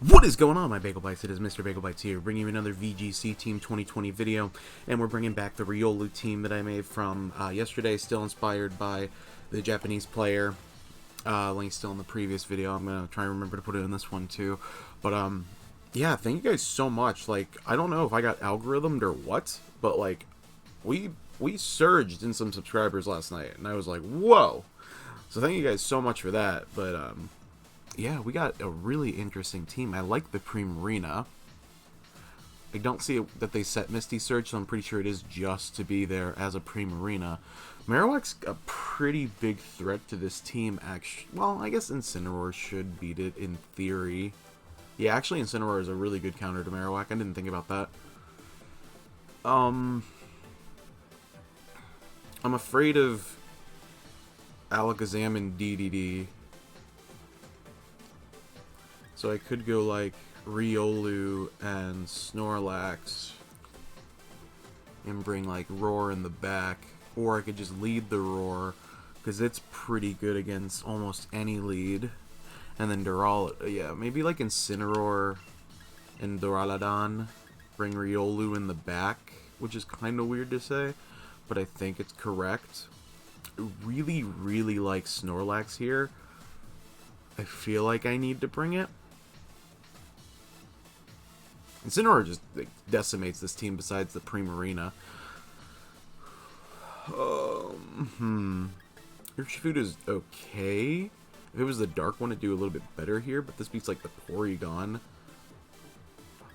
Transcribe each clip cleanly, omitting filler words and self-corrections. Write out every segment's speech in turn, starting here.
What is going on, my Bagel Bites? It is Mr. Bagel Bites here, bringing you another VGC Team 2020 video, and we're bringing back the Riolu team that I made from yesterday, still inspired by the Japanese player. Link's still in the previous video. I'm gonna try and remember to put it in this one too. But yeah, thank you guys so much. Like, I don't know if I got algorithmed or what, but like, we surged in some subscribers last night, and I was like, whoa! So thank you guys so much for that. But yeah, we got a really interesting team. I like the Primarina. I don't see that they set Misty Surge, so I'm pretty sure it is just to be there as a Primarina. Marowak's a pretty big threat to this team, actually. Well, I guess Incineroar should beat it in theory. Yeah, actually Incineroar is a really good counter to Marowak. I didn't think about that. I'm afraid of Alakazam and DDD. So I could go like Riolu and Snorlax and bring like Roar in the back. Or I could just lead the Roar, because it's pretty good against almost any lead. And then yeah, maybe like Incineroar and Duraludon, bring Riolu in the back, which is kind of weird to say, but I think it's correct. I really, really like Snorlax here. I feel like I need to bring it. Incineroar just like, decimates this team besides the Primarina. Urshifu is okay. If it was the dark one, it'd do a little bit better here, but this beats like the Porygon.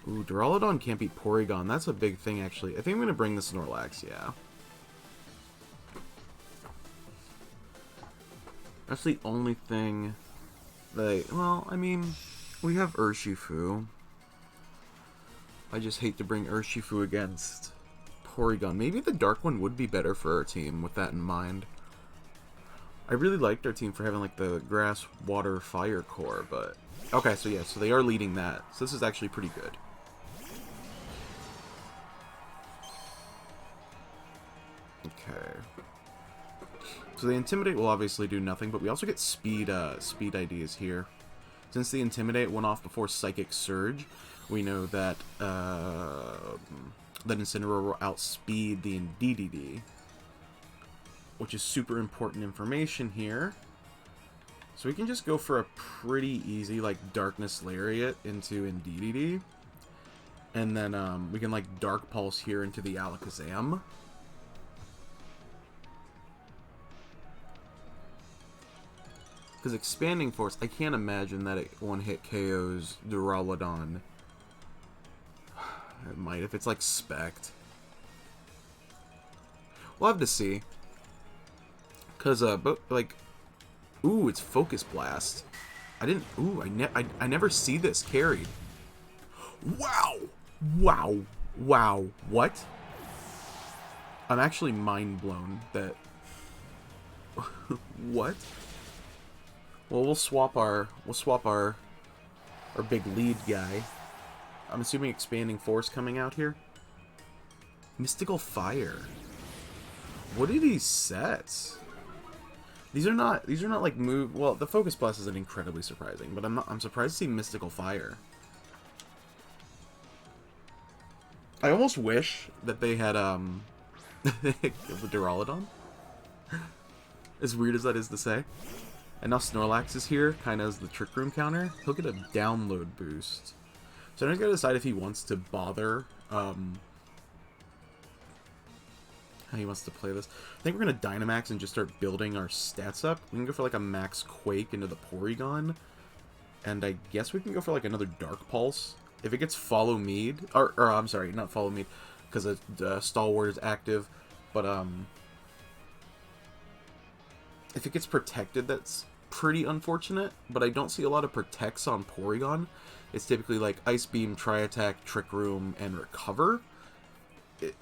Ooh, Duraludon can't beat Porygon. That's a big thing, actually. I think I'm going to bring the Snorlax, yeah. That's the only thing that well, I mean, we have Urshifu. I just hate to bring Urshifu against Porygon. Maybe the dark one would be better for our team with that in mind. I really liked our team for having like the grass, water, fire core, but okay, so yeah, so they are leading that. So this is actually pretty good. Okay. So the Intimidate will obviously do nothing, but we also get speed ideas here. Since the Intimidate went off before Psychic Surge, we know that that Incineroar will outspeed the DDD, which is super important information here. So we can just go for a pretty easy like Darkness Lariat into DDD, and then we can like Dark Pulse here into the Alakazam. Because Expanding Force, I can't imagine that it one-hit KOs Duraludon. It might if it's like Spect. We'll have to see. Cause but like, ooh, it's Focus Blast. I never see this carried. Wow, wow, wow. What? I'm actually mind blown that. What? Well, we'll swap our big lead guy. I'm assuming Expanding Force coming out here. Mystical Fire. What are these sets? These are not like move. Well, the Focus Blast isn't incredibly surprising, but I'm surprised to see Mystical Fire. I almost wish that they had the Duraludon. As weird as that is to say. And now Snorlax is here, kind of as the Trick Room counter. He'll get a download boost. So now he's got to decide if he wants to bother, how he wants to play this. I think we're going to Dynamax and just start building our stats up. We can go for like a Max Quake into the Porygon. And I guess we can go for like another Dark Pulse. If it gets Follow Mead, or I'm sorry, not Follow Mead, because Stalwart is active. But, if it gets protected, that's pretty unfortunate, but I don't see a lot of protects on Porygon. It's typically like Ice Beam, Tri-Attack, Trick Room, and Recover. It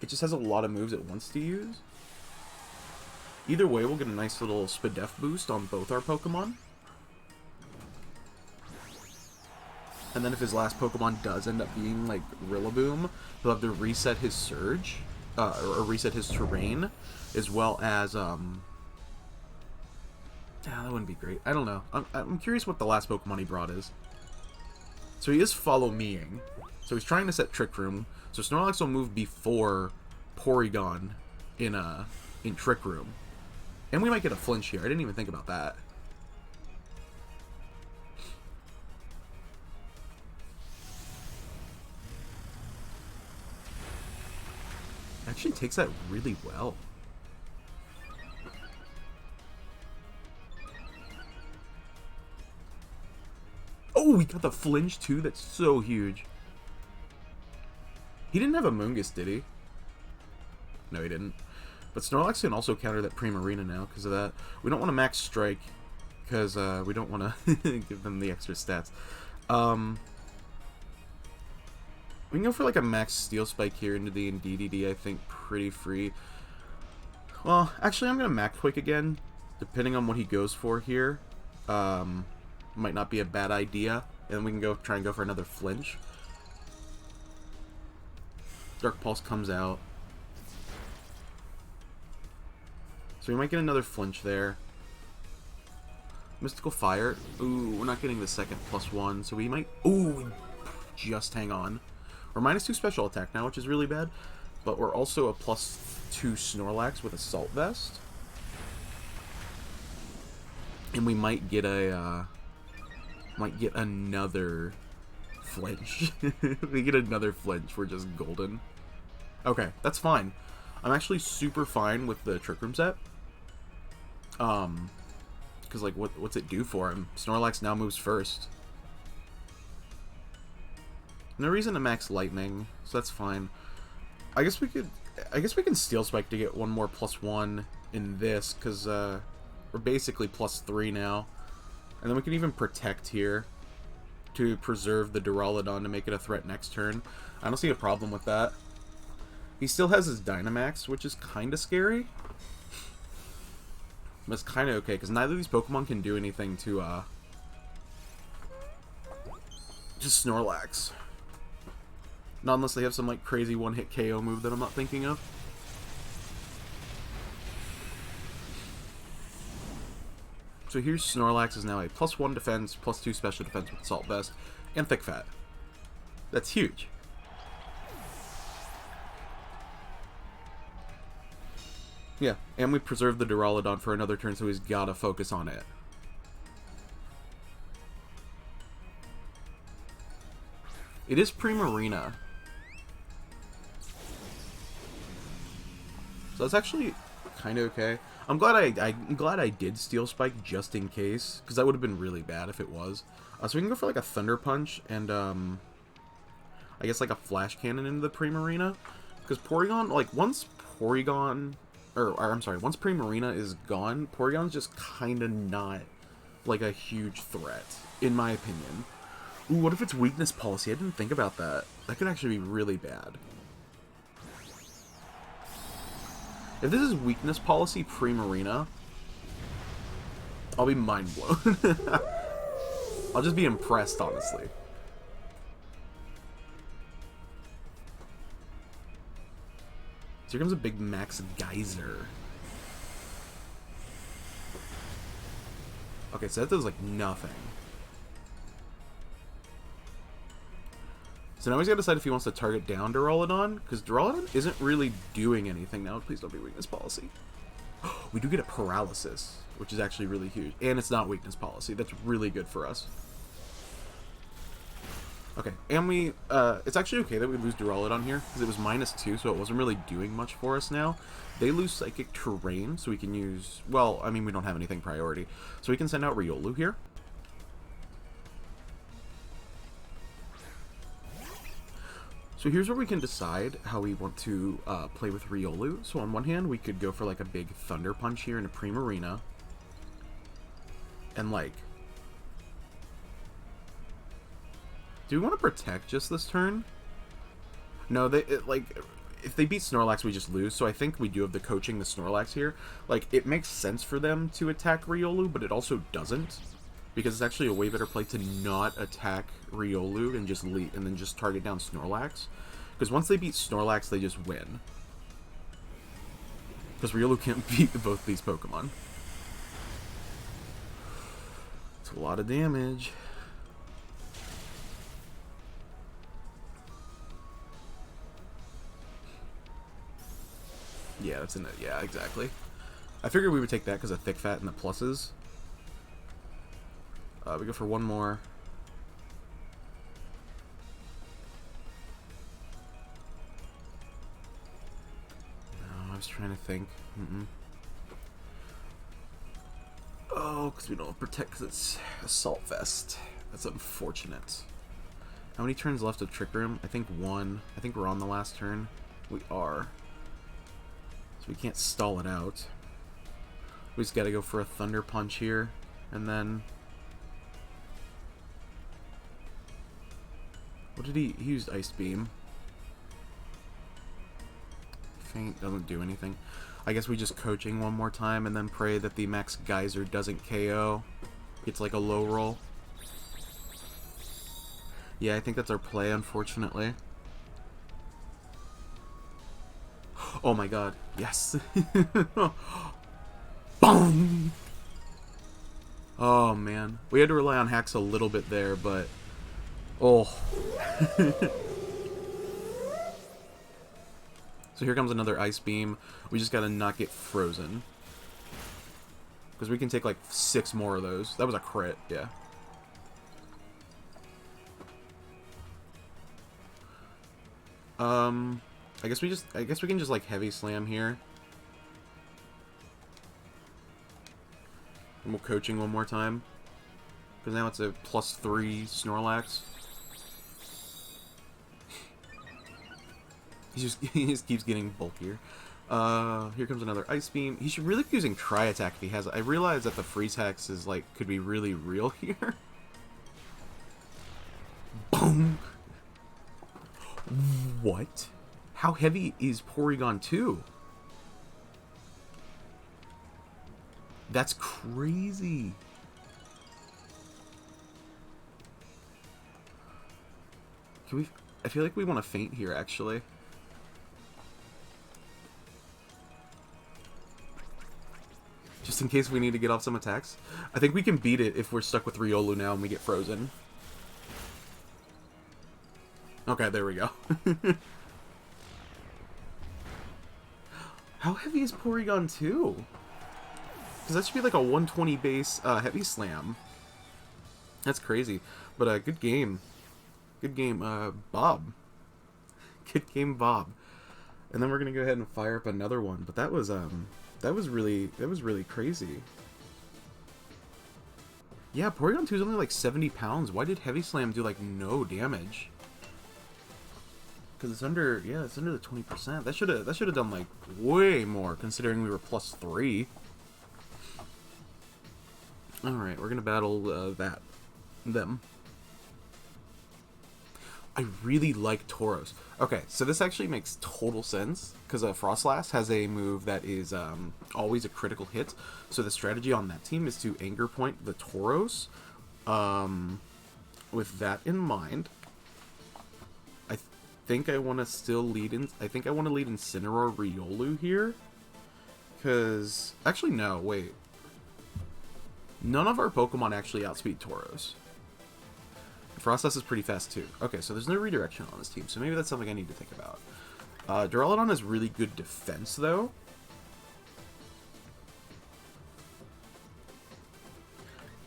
just has a lot of moves it wants to use. Either way, we'll get a nice little Spadef boost on both our Pokemon. And then if his last Pokemon does end up being like Rillaboom, he'll have to reset his Surge, or reset his terrain, as well as Yeah, that wouldn't be great. I don't know. I'm curious what the last Pokemon he brought is. So he is follow-meing. So he's trying to set Trick Room. So Snorlax will move before Porygon in Trick Room. And we might get a flinch here. I didn't even think about that. Actually takes that really well. Oh, we got the flinch too? That's so huge. He didn't have a Mungus, did he? No, he didn't. But Snorlax can also counter that Primarina now because of that. We don't want to max strike because we don't want to give them the extra stats. We can go for like a max Steel Spike here into the DDD, I think, pretty free. Well, actually, I'm going to Max Quake again, depending on what he goes for here. Might not be a bad idea. And then we can go try and go for another flinch. Dark Pulse comes out. So we might get another flinch there. Mystical Fire. Ooh, we're not getting the second +1, so we might... Ooh, just hang on. We're -2 special attack now, which is really bad. But we're also a +2 Snorlax with Assault Vest. And we might get a... might get another flinch. We get another flinch. We're just golden. Okay, that's fine. I'm actually super fine with the Trick Room set. Because, like, what's it do for him? Snorlax now moves first. No reason to max Lightning, so that's fine. I guess we can Steel Spike to get one more +1 in this, because, we're basically +3 now. And then we can even Protect here to preserve the Duraludon to make it a threat next turn. I don't see a problem with that. He still has his Dynamax, which is kind of scary. But it's kind of okay, because neither of these Pokemon can do anything to, just Snorlax. Not unless they have some, like, crazy one-hit KO move that I'm not thinking of. So here's Snorlax is now a +1 defense, +2 special defense with Assault Vest, and Thick Fat. That's huge. Yeah, and we preserved the Duraludon for another turn, so he's gotta focus on it. It is Primarina. So that's actually kind of okay. I'm glad I did Steel Spike just in case, because that would have been really bad if it was. So we can go for like a Thunder Punch and I guess like a Flash Cannon into the Primarina, because Porygon, like once Porygon, or I'm sorry, once Primarina is gone, Porygon's just kind of not like a huge threat, in my opinion. Ooh, what if it's Weakness Policy? I didn't think about that. That could actually be really bad. If this is Weakness Policy Primarina, I'll be mind blown. I'll just be impressed, honestly. So here comes a big Max Geyser. Okay, so that does like nothing. So now he's got to decide if he wants to target down Duraludon, because Duraludon isn't really doing anything now. Please don't be Weakness Policy. We do get a Paralysis, which is actually really huge. And it's not Weakness Policy. That's really good for us. Okay, and we, it's actually okay that we lose Duraludon here, because it was -2, so it wasn't really doing much for us now. They lose Psychic Terrain, so we can use, well, I mean, we don't have anything priority. So we can send out Riolu here. So here's where we can decide how we want to play with Riolu. So on one hand, we could go for like a big Thunder Punch here in a Primarina. And like... Do we want to Protect just this turn? No, if they beat Snorlax, we just lose. So I think we do have the Coaching the Snorlax here. Like, it makes sense for them to attack Riolu, but it also doesn't. Because it's actually a way better play to not attack Riolu and just lead, and then just target down Snorlax. Because once they beat Snorlax, they just win. Because Riolu can't beat both these Pokemon. It's a lot of damage. Yeah, that's in it. Yeah, exactly. I figured we would take that because of thick fat and the pluses. We go for one more. No, I was trying to think. Oh, because we don't protect because it's Assault Vest. That's unfortunate. How many turns left of Trick Room? I think one. I think we're on the last turn. We are. So we can't stall it out. We just gotta go for a Thunder Punch here. And then... What did he used Ice Beam. Faint doesn't do anything. I guess we just Coaching one more time and then pray that the Max Geyser doesn't KO. It's like a low roll. Yeah, I think that's our play, unfortunately. Oh my god. Yes. Boom! Oh man. We had to rely on hacks a little bit there, but... Oh. So here comes another Ice Beam. We just gotta not get frozen. Because we can take like 6 more of those. That was a crit, yeah. I guess we can just like Heavy Slam here. And we'll Coaching one more time. Because now it's a +3 Snorlax. He just keeps getting bulkier. Here comes another Ice Beam. He should really be using Tri-Attack if he has it. I realize that the Freeze Hex is like could be really real here. Boom! What? How heavy is Porygon 2? That's crazy. Can we... I feel like we want to faint here, actually. Just in case we need to get off some attacks. I think we can beat it if we're stuck with Riolu now and we get frozen. Okay, there we go. How heavy is Porygon 2? Because that should be like a 120 base Heavy Slam. That's crazy. But good game. Good game, Bob. Good game, Bob. And then we're gonna go ahead and fire up another one. But that was really crazy. Yeah, Porygon 2 is only like 70 pounds. Why did Heavy Slam do like no damage? Because it's under, yeah, it's under the 20%. That should have done like way more considering we were +3. All right, we're gonna battle them. I really like Tauros. Okay, so this actually makes total sense because Frostlass has a move that is always a critical hit. So the strategy on that team is to Anger Point the Tauros. With that in mind, I think I want to still lead in. I think I want to lead Incineroar Riolu here, because actually no, wait. None of our Pokemon actually outspeed Tauros. Frostlass is pretty fast too. Okay, so there's no redirection on this team, so maybe that's something I need to think about. Duraludon has really good defense, though.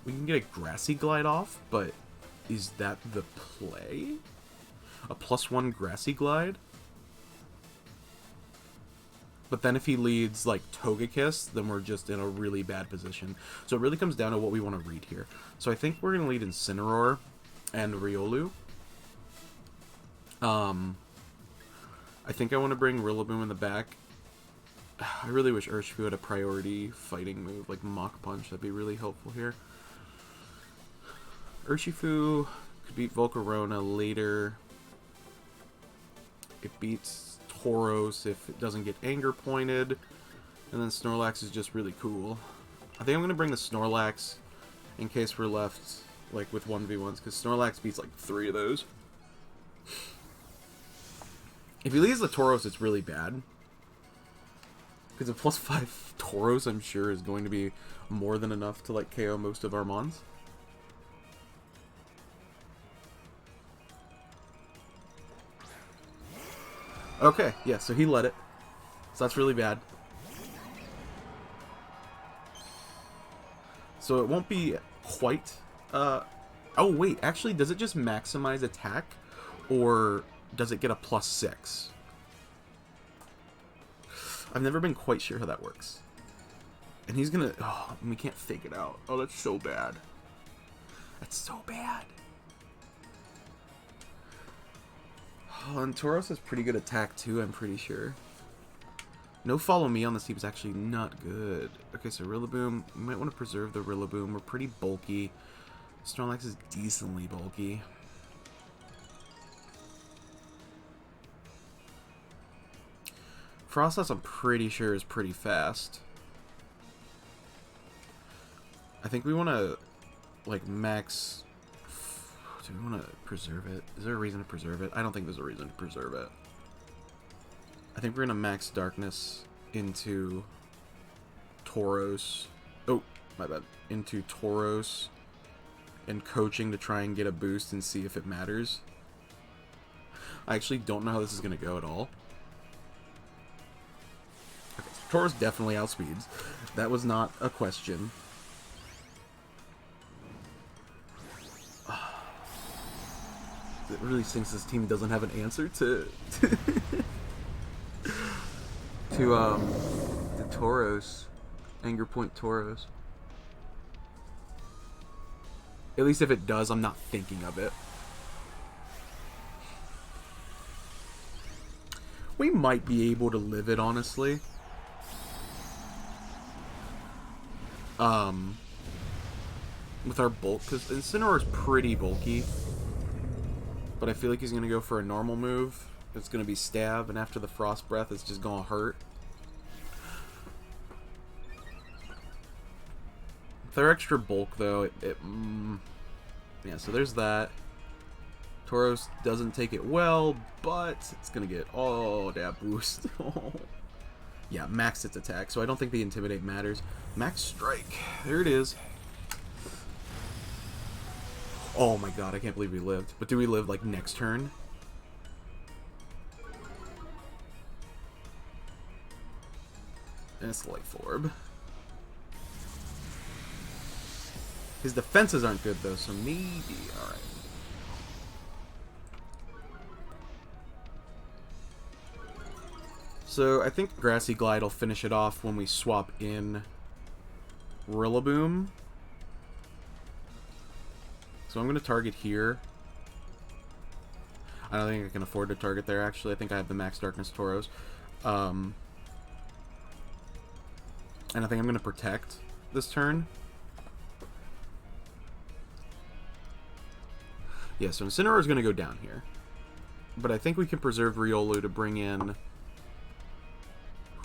We can get a Grassy Glide off, but is that the play? A +1 Grassy Glide? But then if he leads, like, Togekiss, then we're just in a really bad position. So it really comes down to what we want to read here. So I think we're going to lead Incineroar and Riolu. I think I want to bring Rillaboom in the back. I really wish Urshifu had a priority fighting move, like Mach Punch. That'd be really helpful here. Urshifu could beat Volcarona later. It beats Tauros if it doesn't get Anger Pointed. And then Snorlax is just really cool. I think I'm going to bring the Snorlax in case we're left like with 1v1s, because Snorlax beats like 3 of those. If he leaves the Tauros, it's really bad. Because a +5 Tauros, I'm sure, is going to be more than enough to like KO most of our Mons. Okay, yeah, so he let it. So that's really bad. So it won't be quite... oh, wait. Actually, does it just maximize attack? Or does it get a +6? I've never been quite sure how that works. And he's gonna... Oh, we can't fake it out. Oh, that's so bad. That's so bad. Oh, and Tauros has pretty good attack, too, I'm pretty sure. No follow me on this team is actually not good. Okay, so Rillaboom. You might want to preserve the Rillaboom. We're pretty bulky. Snorlax is decently bulky. Frostless, I'm pretty sure, is pretty fast. I think we want to, like, max... Do we want to preserve it? Is there a reason to preserve it? I don't think there's a reason to preserve it. I think we're going to max Darkness into Tauros. Oh, my bad. Into Tauros and Coaching to try and get a boost and see if it matters. I actually don't know how this is going to go at all. Okay, so Tauros definitely outspeeds. That was not a question. It really stinks this team doesn't have an answer to the Tauros. Anger Point Tauros. At least if it does, I'm not thinking of it. We might be able to live it, honestly. With our bulk, because Incineroar is pretty bulky. But I feel like he's going to go for a normal move. It's going to be Stab, and after the Frost Breath, it's just going to hurt. Their extra bulk, though, yeah, so there's that. Tauros doesn't take it well, but it's going to get... Oh, that boost. Yeah, max its attack, so I don't think the Intimidate matters. Max Strike. There it is. Oh my god, I can't believe we lived. But do we live, like, next turn? And it's Life Orb. His defenses aren't good, though, so maybe... Alright. So, I think Grassy Glide will finish it off when we swap in Rillaboom. So I'm going to target here. I don't think I can afford to target there, actually. I think I have the Max Darkness Tauros. And I think I'm going to protect this turn. Yeah, so Incineroar is going to go down here. But I think we can preserve Riolu to bring in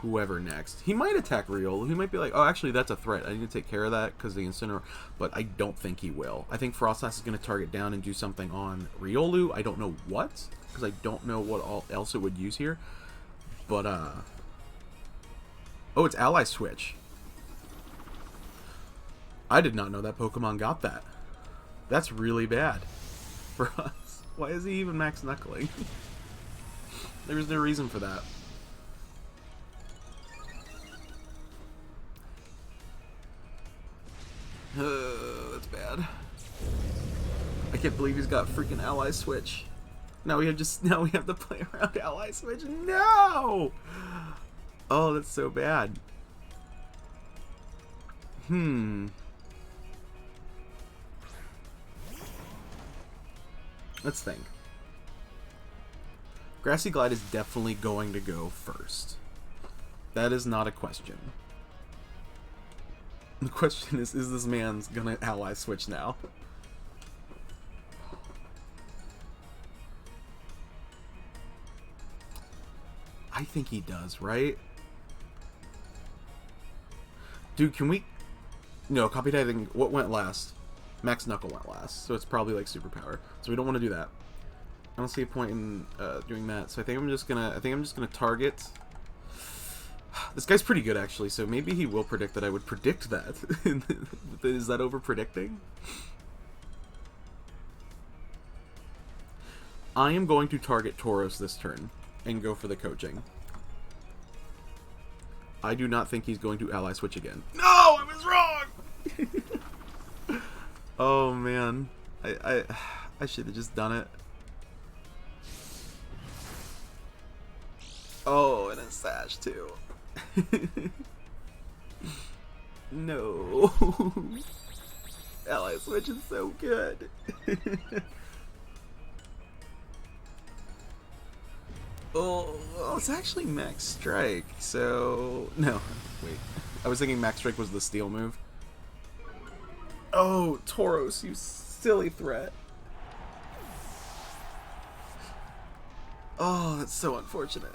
whoever next. He might attack Riolu. He might be like, oh, actually, that's a threat. I need to take care of that because the Incineroar... But I don't think he will. I think Frostlass is going to target down and do something on Riolu. I don't know what, because I don't know what else it would use here. But, oh, it's Ally Switch. I did not know that Pokemon got that. That's really bad for us. Why is he even max knuckling? There's no reason for that. That's bad. I can't believe he's got freaking Ally Switch. Now we have to play around Ally Switch. No! Oh, that's so bad. Let's think. Grassy Glide is definitely going to go first. That is not a question. The question is this man's gonna Ally Switch now? I think he does, right? Dude, can we... No, copy diving. What went last? Max Knuckle went last, so it's probably like superpower. So we don't want to do that. I don't see a point in doing that. So I think I'm just gonna target. This guy's pretty good, actually, so maybe he will predict that I would predict that. Is that over predicting? I am going to target Tauros this turn and go for the Coaching. I do not think he's going to ally switch again. No, I was wrong! Oh, man. I should have just done it. Oh, and a sash, too. No. Ally switch is so good. Oh, well, it's actually max strike, so... No, wait. I was thinking max strike was the steal move. Oh, Tauros, you silly threat. Oh, that's so unfortunate.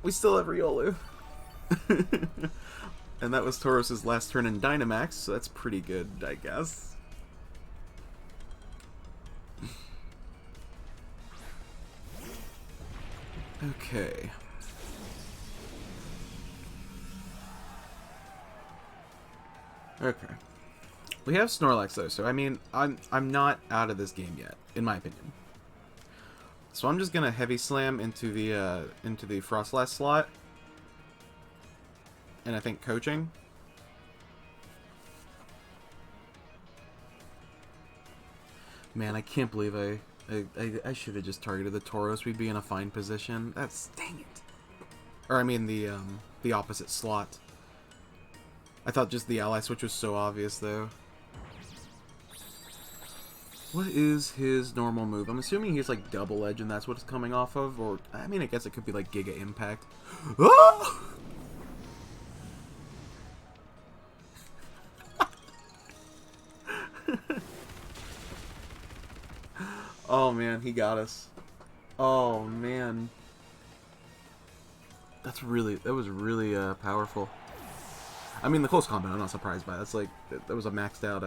We still have Riolu. And that was Tauros' last turn in Dynamax, so that's pretty good, I guess. Okay. Okay. We have Snorlax though, so I mean, I'm not out of this game yet, in my opinion. So I'm just gonna heavy slam into the Frostlass slot, and I think coaching. Man, I can't believe I should have just targeted the Tauros. We'd be in a fine position. That's dang it. Or I mean the opposite slot. I thought just the ally switch was so obvious though. What is his normal move? I'm assuming he's like double edge and that's what it's coming off of, or I mean I guess it could be like Giga Impact. Oh! Oh man, he got us. Oh man. That was really powerful. I mean the close combat I'm not surprised by. That's like that was a maxed out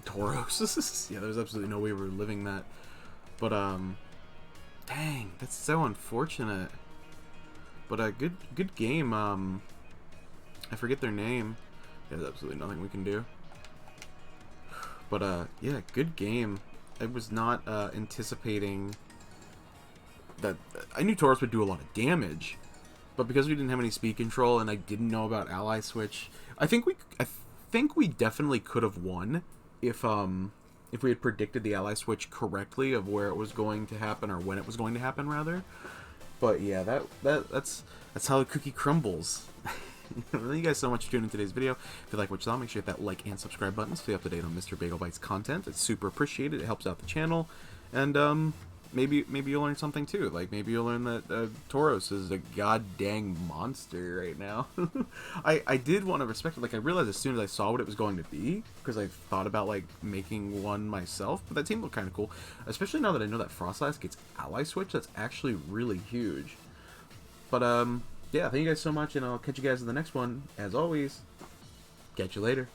Tauros. Yeah, there's absolutely no way we were living that. But dang, that's so unfortunate. But good game. I forget their name. There's absolutely nothing we can do. But yeah, good game. I was not anticipating that. I knew Tauros would do a lot of damage, but because we didn't have any speed control and I didn't know about ally switch, I think we definitely could have won if we had predicted the ally switch correctly of where it was going to happen, or when it was going to happen rather. But yeah, that's how the cookie crumbles. Thank you guys so much for tuning in today's video. If you like what you saw, make sure you hit that like and subscribe button to stay up to date on Mr. Bagel Bites content. It's super appreciated. It helps out the channel, and maybe you'll learn something too. Like maybe you'll learn that Tauros is a god dang monster right now. I did want to respect it. Like I realized as soon as I saw what it was going to be, because I thought about like making one myself. But that team looked kind of cool, especially now that I know that Frostlass gets ally switch. That's actually really huge. But yeah, thank you guys so much, and I'll catch you guys in the next one. As always, catch you later.